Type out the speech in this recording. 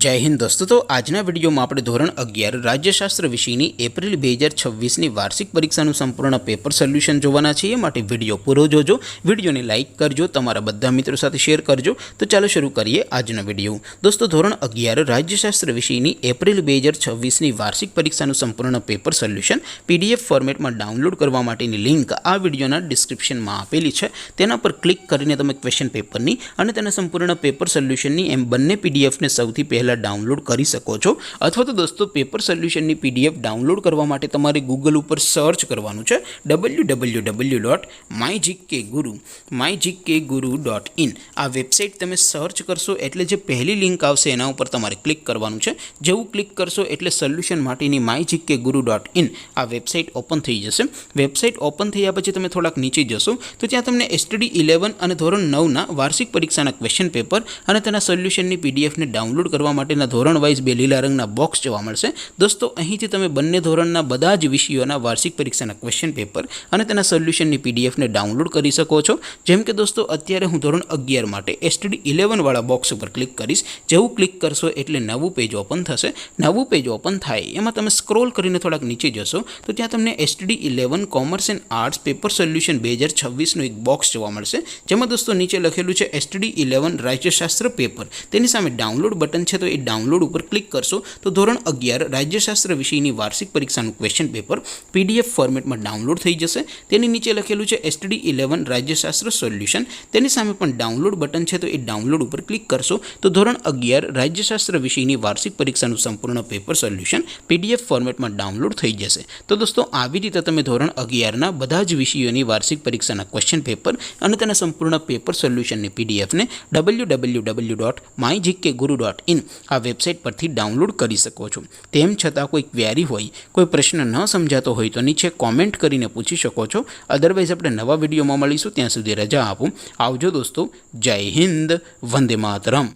जय हिंद दोस्तों। तो आजना विडियो में આપણે ધોરણ 11 રાજ્યશાસ્ત્ર વિષયની એપ્રિલ 2026 ની વાર્ષિક પરીક્ષાનું સંપૂર્ણ પેપર સોલ્યુશન જોવાના છીએ। માટે વિડિયો પૂરો જોજો, વિડિયોને લાઈક કરજો, તમારા બધા મિત્રો સાથે શેર કરજો। તો ચાલો શરૂ કરીએ આજનો વિડિયો। દોસ્તો ધોરણ 11 રાજ્યશાસ્ત્ર વિષયની એપ્રિલ 2026 ની વાર્ષિક પરીક્ષાનું સંપૂર્ણ પેપર સોલ્યુશન પીડીએફ ફોર્મેટમાં ડાઉનલોડ કરવા માટેની લિંક આ વિડિયોના ડિસ્ક્રિપ્શનમાં આપેલી છે। તેના પર ક્લિક કરીને તમે ક્વેશ્ચન પેપરની અને તેના સંપૂર્ણ પેપર સોલ્યુશનની એમ બંને પીડીએફને સૌથી પહેલા डाउनलॉड કરી શકો છો। અથવા તો દોસ્તો પેપર સોલ્યુશનની પીડીએફ ડાઉનલોડ કરવા માટે તમારે ગૂગલ ઉપર સર્ચ કરવાનું છે www.mygkguru.in। આ વેબસાઇટ તમે સર્ચ કરશો એટલે જે પહેલી લિંક આવશે એના ઉપર તમારે ક્લિક કરવાનું છે। જેવું ક્લિક કરશો એટલે સોલ્યુશન માટેની mygkguru.in આ વેબસાઇટ ઓપન થઈ જશે। વેબસાઇટ ઓપન થયા પછી તમે થોડાક નીચે જશો તો ત્યાં તમને STD 11 અને ધોરણ 9 ના વાર્ષિક પરીક્ષાના ક્વેશ્ચન પેપર અને તેના સોલ્યુશનની પીડીએફને ડાઉનલોડ કરવા માટેના ધોરણ વાઇઝ બે લીલા રંગના બોક્સ જોવા મળશે। દોસ્તો અહીંથી તમે બંને ધોરણના બધા જ વિષયોના વાર્ષિક પરીક્ષાના ક્વેશ્ચન પેપર અને તેના સોલ્યુશનની પીડીએફને ડાઉનલોડ કરી શકો છો। જેમ કે દોસ્તો અત્યારે હું ધોરણ 11 માટે STD 11 વાળા બોક્સ ઉપર ક્લિક કરીશ। જેવું ક્લિક કરશો એટલે નવું પેજ ઓપન થશે। નવું પેજ ઓપન થાય એમાં તમે સ્ક્રોલ કરીને થોડાક નીચે જશો તો ત્યાં તમને STD 11 commerce and arts paper solution 2026નું એક બોક્સ જોવા મળશે। જેમાં દોસ્તો નીચે લખેલું છે STD 11 રાજ્યશાસ્ત્ર પેપર। તેની સામે ડાઉનલોડ બટન છે, તો એ ડાઉનલોડ ઉપર ક્લિક કરશો તો ધોરણ 11 રાજ્યશાસ્ત્ર વિષયની વાર્ષિક પરીક્ષાનું ક્વેશ્ચન પેપર પીડીએફ ફોર્મેટમાં ડાઉનલોડ થઈ જશે। તેની નીચે લખેલું છે STD 11 રાજ્યશાસ્ત્ર સોલ્યુશન। તેની સામે પણ ડાઉનલોડ બટન છે, તો એ ડાઉનલોડ ઉપર ક્લિક કરશો તો ધોરણ 11 રાજ્યશાસ્ત્ર વિષયની વાર્ષિક પરીક્ષાનું સંપૂર્ણ પેપર સોલ્યુશન પીડીએફ ફોર્મેટમાં ડાઉનલોડ થઈ જશે। તો દોસ્તો આવી રીતે તમે ધોરણ 11ના બધા જ વિષયોની વાર્ષિક પરીક્ષાના ક્વેશ્ચન પેપર અને તેના સંપૂર્ણ પેપર સોલ્યુશનની પીડીએફને www.mygkguru.in આ વેબસાઇટ પરથી ડાઉનલોડ કરી શકો છો। તેમ છતાં કોઈ ક્વેરી હોય, કોઈ પ્રશ્ન ન સમજાતો હોય તો નીચે કોમેન્ટ કરીને પૂછી શકો છો। અદરવાઇઝ આપણે નવા વિડીયોમાં મળીશું, ત્યાં સુધી રજા આપો। આવજો દોસ્તો। જય હિન્દ, વંદે માતરમ।